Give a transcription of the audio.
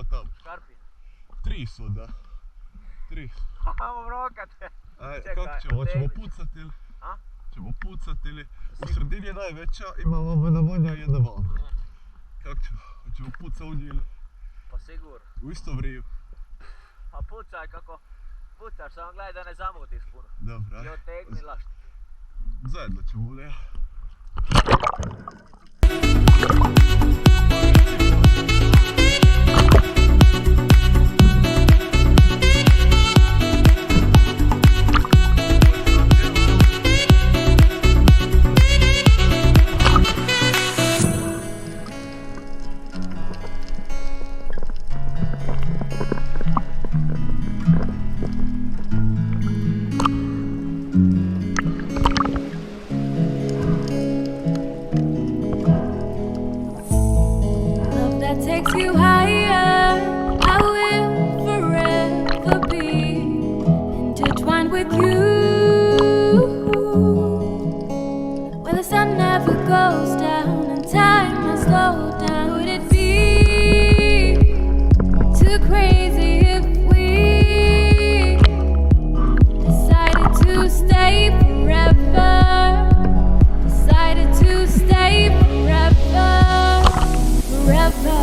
to tamo. Šarpin. 3 su, da. 3. Ajmo brokate. Ajde, kako ćemo? Hoćemo pucati ili? A? Ćemo pucati ili? U sredini je najveća, imamo na vonja jedna vama. Kako ćemo? Hoćemo pucati ovdje ili? Pa sigurno. U isto vrijeme. Pa pucaj kako pucaš, samo gledaj da ne zamutiš puno. Dobro, I ajde. otegni lašti. Zajedno ćemo ovdje. Takes you higher, I will forever be intertwined with you. Where the sun never goes down and time has slowed down. Would it be too crazy if we decided to stay forever? Decided to stay forever, forever.